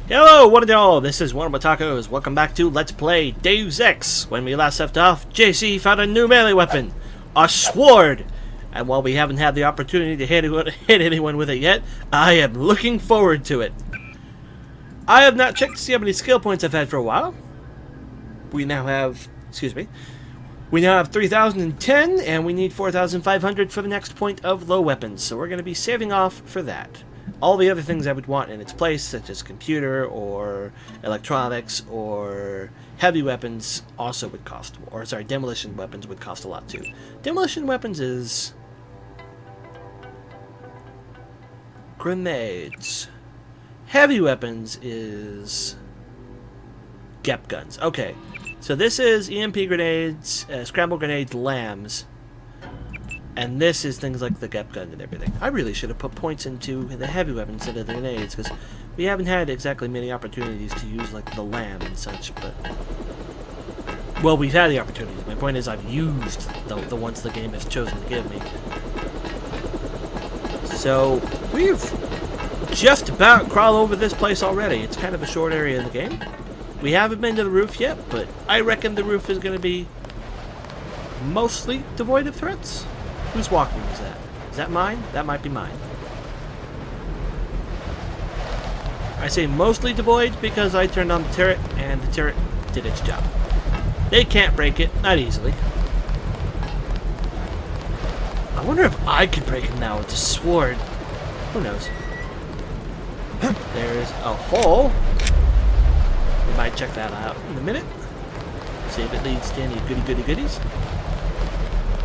Hello, one and all, this is WellArmedWithTacos. Welcome back to Let's Play Deus Ex. When we last left off, JC found a new melee weapon, a sword. And while we haven't had the opportunity to hit anyone with it yet, I am looking forward to it. I have not checked to see how many skill points I've had for a while. We now have 3,010, and we need 4,500 for the next point of low weapons. So we're going to be saving off for that. All the other things I would want in its place, such as computer or electronics or heavy weapons, also would cost, or sorry, demolition weapons would cost a lot too. Demolition weapons is grenades. Heavy weapons is GEP guns. Okay, so this is EMP grenades, scramble grenades, lambs. And this is things like the GEP gun and everything. I really should have put points into the heavy weapons instead of the grenades, because we haven't had exactly many opportunities to use like the lamb and such, but... Well, we've had the opportunities. My point is I've used the ones the game has chosen to give me. So, we've just about crawled over this place already. It's kind of a short area in the game. We haven't been to the roof yet, but I reckon the roof is going to be mostly devoid of threats. Whose walking is that? Is that mine? That might be mine. I say mostly devoid because I turned on the turret and the turret did its job. They can't break it, not easily. I wonder if I could break it now with the sword. Who knows? There's a hole. We might check that out in a minute. See if it leads to any goodies.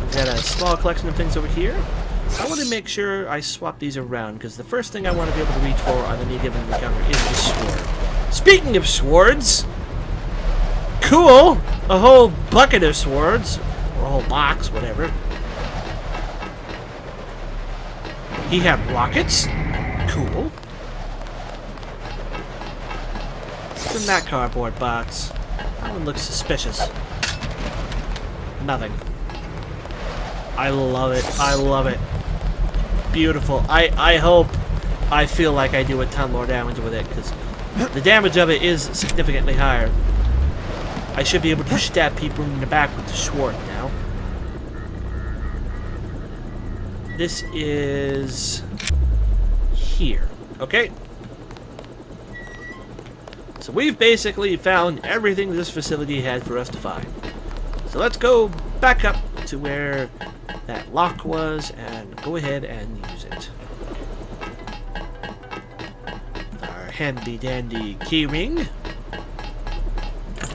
We've got a small collection of things over here. I want to make sure I swap these around, because the first thing I want to be able to reach for on any given encounter is the sword. Speaking of swords, cool! A whole bucket of swords, or a whole box, whatever. He had rockets. Cool. What's in that cardboard box? That one looks suspicious. Nothing. I love it. I love it. Beautiful. I hope I feel like I do a ton more damage with it, because the damage of it is significantly higher. I should be able to stab people in the back with the sword now. This is here. Okay? So we've basically found everything this facility had for us to find. So let's go back up to where that lock was and go ahead and use it. Our handy dandy key ring.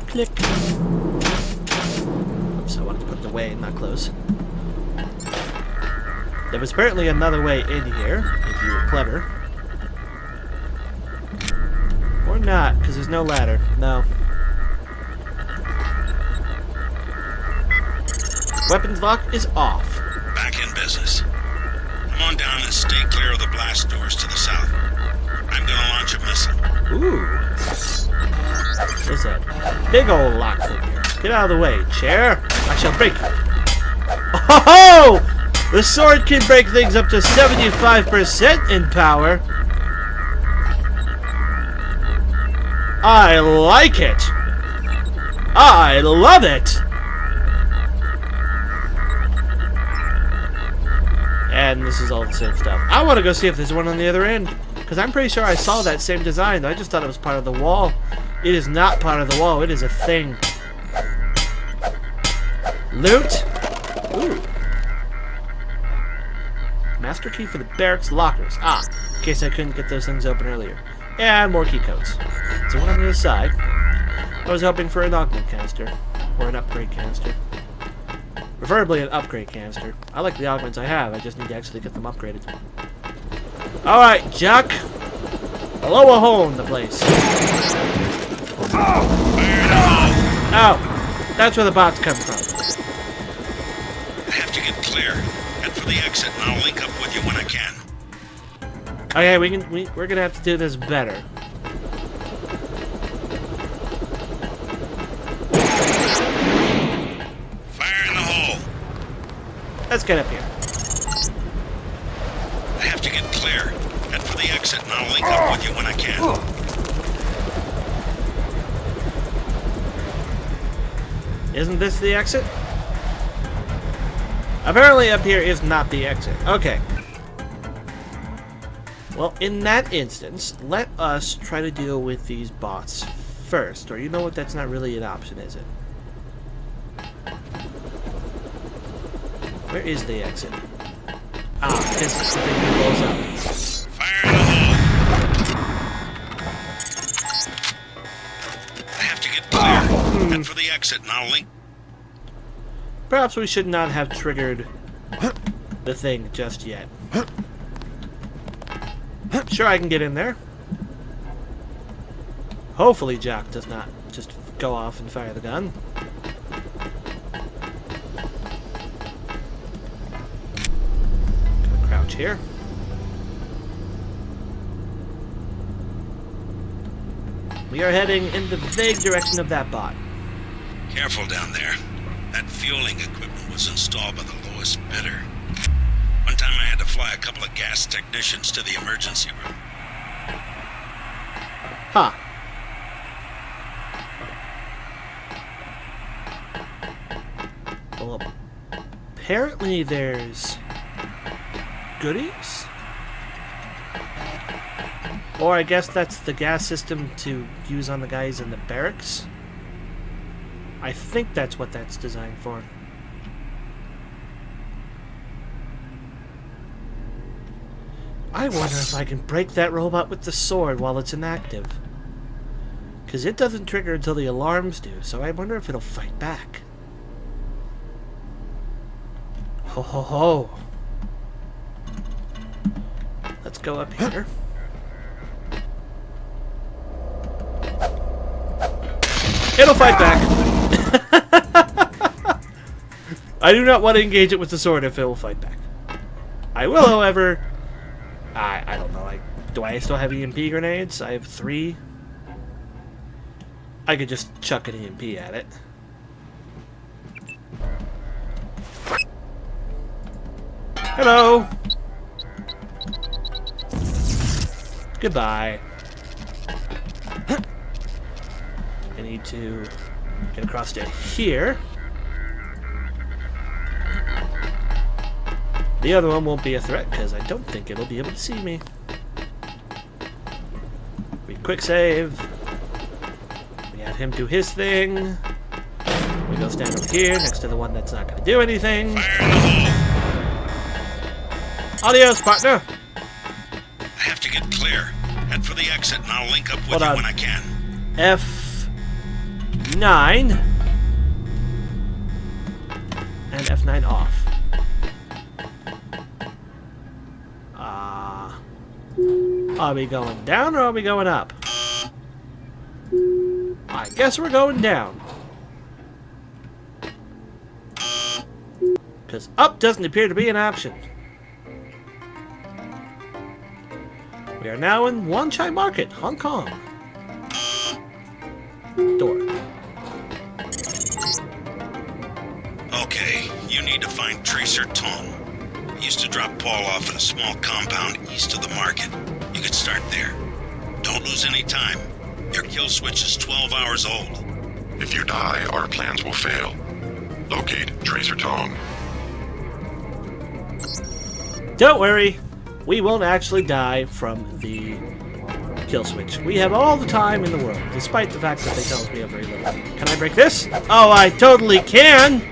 Click. Oops, I wanted to put it away, not close. There was apparently another way in here, if you were clever. Or not, because there's no ladder. No. Weapons lock is off. Back in business. Come on down and stay clear of the blast doors to the south. I'm gonna launch a missile. Ooh. There's a big old lock figure. Get out of the way, chair. I shall break you. Oh! The sword can break things up to 75% in power. I like it. I love it. And this is all the same stuff. I want to go see if there's one on the other end, because I'm pretty sure I saw that same design. I just thought it was part of the wall. It is not part of the wall. It is a thing. Loot. Ooh. Master key for the barracks lockers. Ah, in case I couldn't get those things open earlier. And more key codes. So one on the other side. I was hoping for an augment canister, or an upgrade canister. Preferably an upgrade canister. I like the augments I have, I just need to actually get them upgraded. Alright, Jack. Blow a hole in the place. Oh! That's where the bots come from. I have to get clear. Head for the exit and I'll link up with you when I can. Okay, we're gonna have to do this better. Fire in the hole. Let's get up here. I have to get clear. Head for the exit and I'll link up with you when I can. Isn't this the exit? Apparently up here is not the exit. Okay. Well, in that instance, let us try to deal with these bots first. Or you know what? That's not really an option, is it? Where is the exit? Ah, this is the thing that blows up. Fire in the hole. I have to get clear. Head for the exit and I'll link. Perhaps we should not have triggered the thing just yet. Sure, I can get in there. Hopefully Jock does not just go off and fire the gun. Gonna crouch here. We are heading in the vague direction of that bot. Careful down there. That fueling equipment was installed by the lowest bidder. One time I had to fly a couple of gas technicians to the emergency room. Huh. Well, apparently there's goodies? Or I guess that's the gas system to use on the guys in the barracks? I think that's what that's designed for. I wonder if I can break that robot with the sword while it's inactive. Because it doesn't trigger until the alarms do, so I wonder if it'll fight back. Ho ho ho! Let's go up here. It'll fight back! I do not want to engage it with the sword if it will fight back. I will, however... I don't know. Do I still have EMP grenades? I have 3. I could just chuck an EMP at it. Hello! Goodbye. I need to get across to here. The other one won't be a threat because I don't think it'll be able to see me. We quick save. We have him do his thing. We go stand over here next to the one that's not going to do anything. Adios, partner. I have to get clear. Head for the exit and I'll link up with you when I can. F9 and F9 off. Are we going down or are we going up? I guess we're going down. Because up doesn't appear to be an option. We are now in Wan Chai Market, Hong Kong. Door. Okay, you need to find Tracer Tong. He used to drop Paul off in a small compound east of the market. You could start there. Don't lose any time. Your kill switch is 12 hours old. If you die, our plans will fail. Locate Tracer Tong. Don't worry. We won't actually die from the kill switch. We have all the time in the world, despite the fact that they tell us we have very little. Can I break this? Oh, I totally can!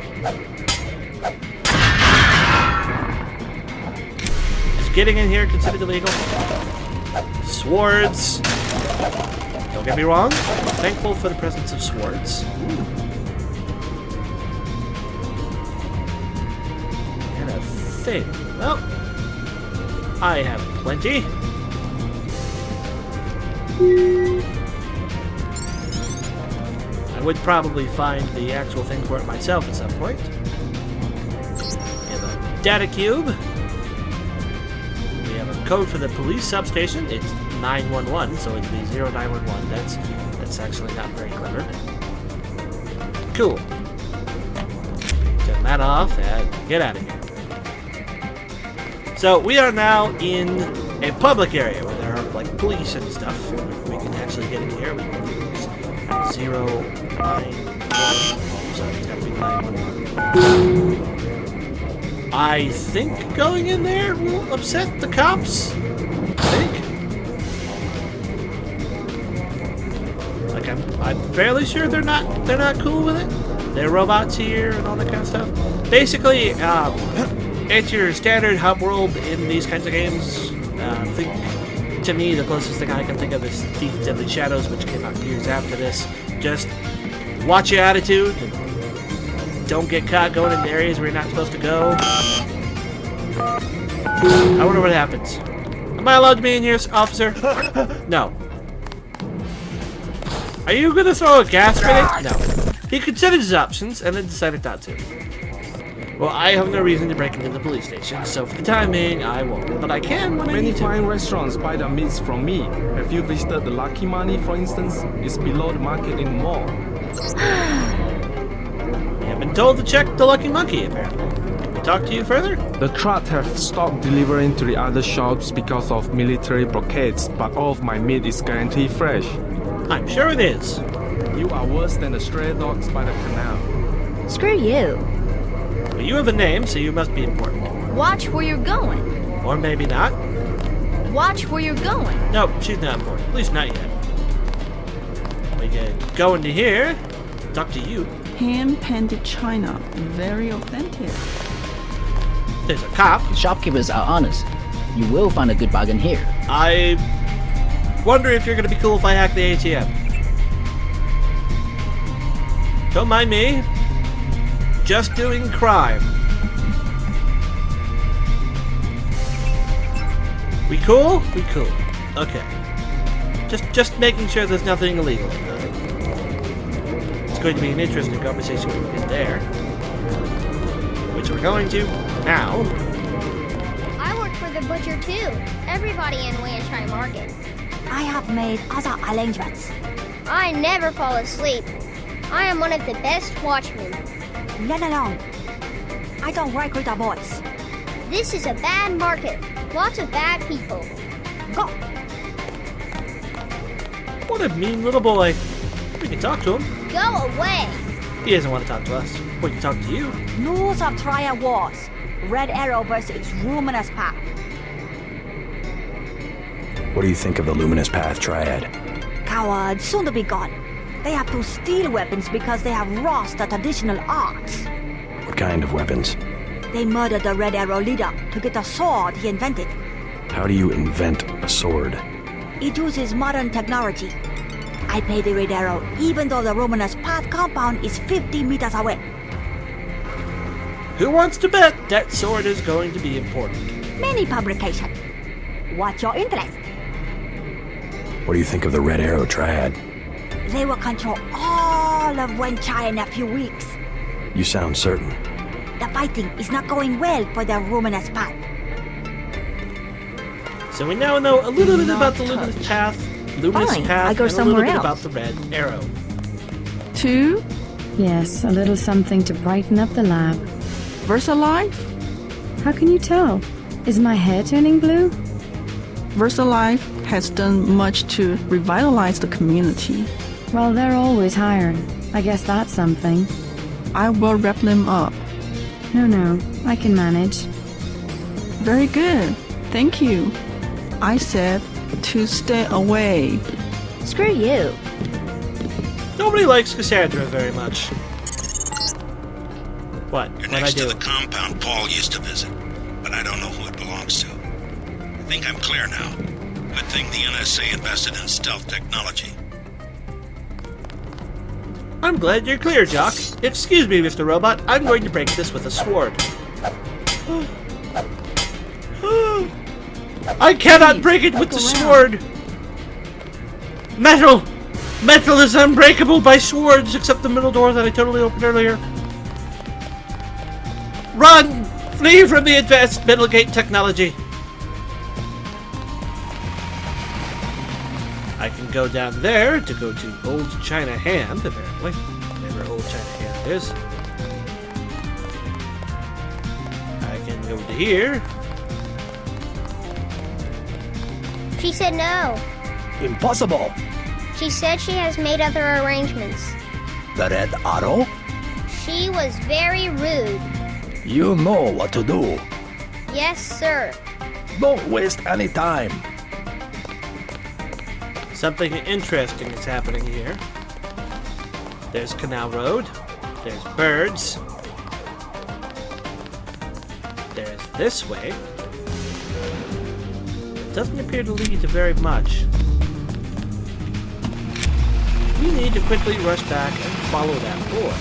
Is getting in here considered illegal? Swords. Don't get me wrong. I'm thankful for the presence of swords. Ooh. And a thing. Well, I have plenty. I would probably find the actual thing for it myself at some point. We have a data cube. We have a code for the police substation. It's 911, so it'd be 0911. That's actually not very clever. Cool. Turn that off and get out of here. So we are now in a public area where there are like police and stuff. We can actually get in here. We can use 091. so he's got to be playing. I think going in there will upset the cops. I think. Like I'm fairly sure they're not cool with it. There are robots here and all that kind of stuff. Basically, it's your standard hub world in these kinds of games. To me, the closest thing I can think of is Thief Deadly Shadows, which came out years after this. Just watch your attitude. Don't get caught going in areas where you're not supposed to go. I wonder what happens. Am I allowed to be in here, officer? No. Are you going to throw a gas grenade? No. He considered his options and then decided not to. Well, I have no reason to break into the police station, so for the time being, I won't. But I can when I need to. Many fine restaurants buy their meats from me. Have you visited the Lucky Money, for instance? It's below the market in the mall. We have been told to check the Lucky Monkey, apparently. Can we talk to you further? The truck have stopped delivering to the other shops because of military blockades, but all of my meat is guaranteed fresh. I'm sure it is. You are worse than the stray dogs by the canal. Screw you. Well, you have a name, so you must be important. Watch where you're going. Or maybe not. Watch where you're going. Nope, she's not important. At least not yet. We can go into here, talk to you. Hand-painted china, very authentic. There's a cop. Shopkeepers are honest. You will find a good bargain here. I wonder if you're going to be cool if I hack the ATM. Don't mind me. Just doing crime. We cool? We cool. Okay. Just making sure there's nothing illegal. It's going to be an interesting conversation when we get there. Which we're going to now. I work for the butcher too. Everybody in Wanchai Market. I have made other arrangements. I never fall asleep. I am one of the best watchmen. Let alone. I don't work with the boys. This is a bad market. Lots of bad people. Go. What a mean little boy. We can talk to him. Go away. He doesn't want to talk to us. We can talk to you. News of trial wars. Red Arrow versus Luminous Path. What do you think of the Luminous Path Triad? Cowards, soon to be gone. They have to steal weapons because they have lost the traditional arts. What kind of weapons? They murdered the Red Arrow leader to get the sword he invented. How do you invent a sword? It uses modern technology. I pay the Red Arrow even though the Luminous Path compound is 50 meters away. Who wants to bet that sword is going to be important? Many publications. What's your interest? What do you think of the Red Arrow Triad? They will control all of Wanchai in a few weeks. You sound certain. The fighting is not going well for the Luminous Path. So we now know a little bit about the Luminous Path, Fine, I go and a somewhere little bit else. about the Red Arrow. 2. Yes, a little something to brighten up the lab. VersaLife? How can you tell? Is my hair turning blue? VersaLife has done much to revitalize the community. Well, they're always hiring. I guess that's something. I will wrap them up. No, I can manage. Very good. Thank you. I said to stay away. Screw you. Nobody likes Cassandra very much. What? You're What'd I next to do? the compound Paul used to visit, but I don't know who it belongs to. I think I'm clear now. Good thing the NSA invested in stealth technology. I'm glad you're clear, Jock. Excuse me, Mr. Robot. I'm going to break this with a sword. I cannot break it with the sword! Metal! Metal is unbreakable by swords, except the middle door that I totally opened earlier. Run! Flee from the advanced Middlegate technology! I can go down there to go to Old China Hand, apparently. Whatever Old China Hand is. I can go to here. She said no. Impossible! She said she has made other arrangements. The Red Arrow? She was very rude. You know what to do. Yes, sir. Don't waste any time. Something interesting is happening here. There's Canal Road. There's birds. There's this way. It doesn't appear to lead to very much. We need to quickly rush back and follow that boy.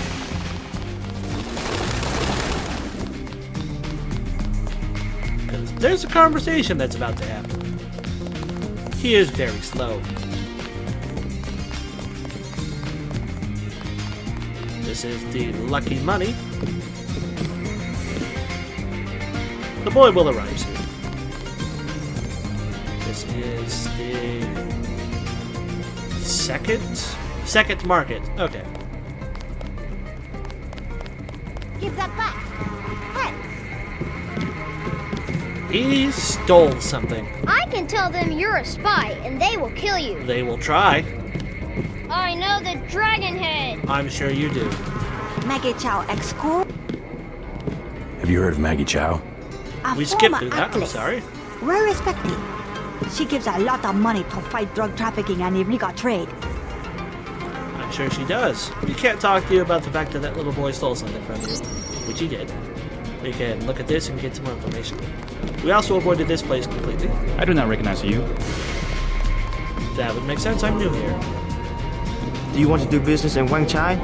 Because there's a conversation that's about to happen. He is very slow. This is the lucky money. The boy will arrive soon. This is the second market. Okay. Give that back. Hey, He stole something. I can tell them you're a spy, and they will kill you. They will try. I know the dragon head. I'm sure you do. Maggie Chow ex-school. Have you heard of Maggie Chow? A We skipped former through that. I'm actress. sorry. Well respected. She gives a lot of money to fight drug trafficking and illegal trade. I'm sure she does. We can't talk to you about the fact that that little boy stole something from you, which he did. We can look at this and get some more information. We also avoided this place completely. I do not recognize you. That would make sense. I'm new here. Do you want to do business in Wang Chai?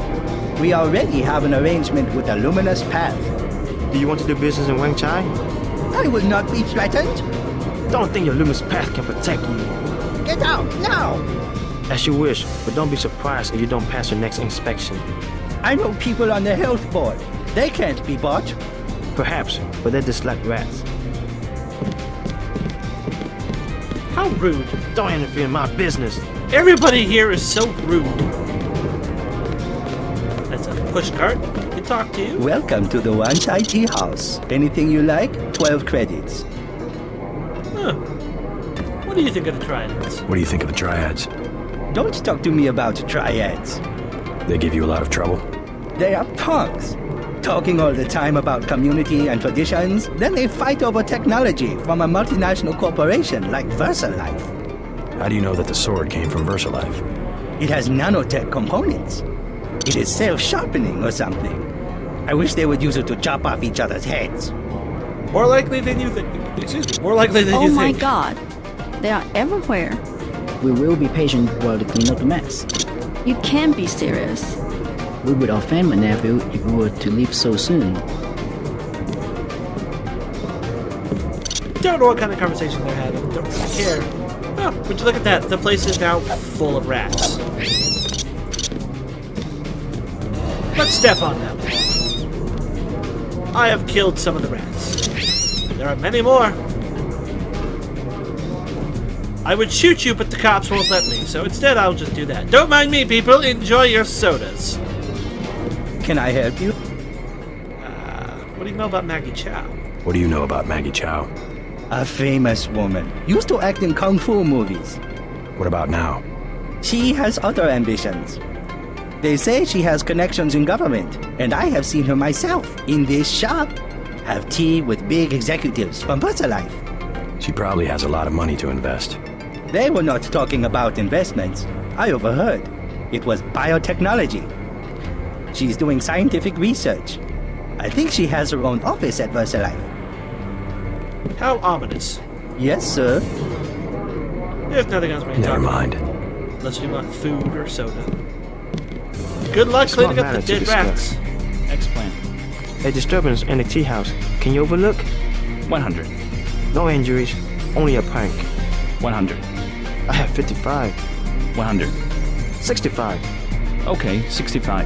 We already have an arrangement with the Luminous Path. Do you want to do business in Wang Chai? I will not be threatened. Don't think your Luminous Path can protect you. Get out now! As you wish, but don't be surprised if you don't pass your next inspection. I know people on the health board. They can't be bought. Perhaps, but they dislike rats. How rude. Don't interfere in my business. Everybody here is so rude. That's a push cart. We can talk to you. Welcome to the Wan Chai Tea House. Anything you like, 12 credits. Huh. What do you think of the triads? What do you think of the triads? Don't talk to me about triads. They give you a lot of trouble? They are punks. Talking all the time about community and traditions, then they fight over technology from a multinational corporation like VersaLife. How do you know that the sword came from VersaLife? It has nanotech components. It is self-sharpening or something. I wish they would use it to chop off each other's heads. More likely than you think. Excuse me. More likely than you Oh my think. god. They are everywhere. We will be patient while they clean up the mess. You can't be serious. We would offend my nephew if we were to leave so soon. Don't know what kind of conversation they're having. Don't really care. Oh, would you look at that? The place is now full of rats. Let's step on them. I have killed some of the rats. There are many more. I would shoot you, but the cops won't let me, so instead I'll just do that. Don't mind me, people. Enjoy your sodas. Can I help you? What do you know about Maggie Chow? What do you know about Maggie Chow? A famous woman. Used to act in kung fu movies. What about now? She has other ambitions. They say she has connections in government, and I have seen her myself in this shop. Have tea with big executives from VersaLife. She probably has a lot of money to invest. They were not talking about investments. I overheard. It was biotechnology. She's doing scientific research. I think she has her own office at VersaLife. How ominous. Yes, sir. There's nothing else we can Never talk mind. about. Unless we want food or soda. Good luck It's not cleaning up the matter to dead rats. Explain. A disturbance in the tea house. Can you overlook? 100. No injuries, only a prank. 100. I have 55. 100. 65. Okay, 65.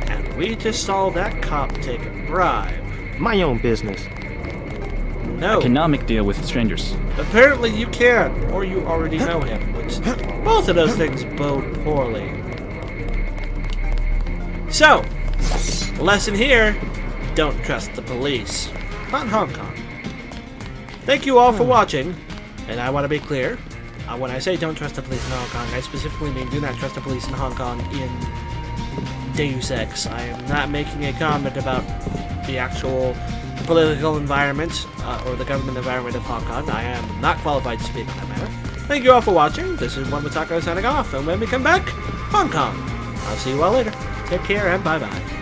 And we just saw that cop take a bribe. My own business. No. I cannot make deal with strangers. Apparently you can, or you already know him, which both of those things bode poorly. So, lesson here, don't trust the police. Not in Hong Kong. Thank you all for watching, and I want to be clear, When I say don't trust the police in Hong Kong, I specifically mean do not trust the police in Hong Kong in Deus Ex. I am not making a comment about the actual political environment or the government environment of Hong Kong. I am not qualified to speak on that matter. Thank you all for watching. This is WellArmedWithTacos signing off, and when we come back, Hong Kong. I'll see you all later. Take care and bye-bye.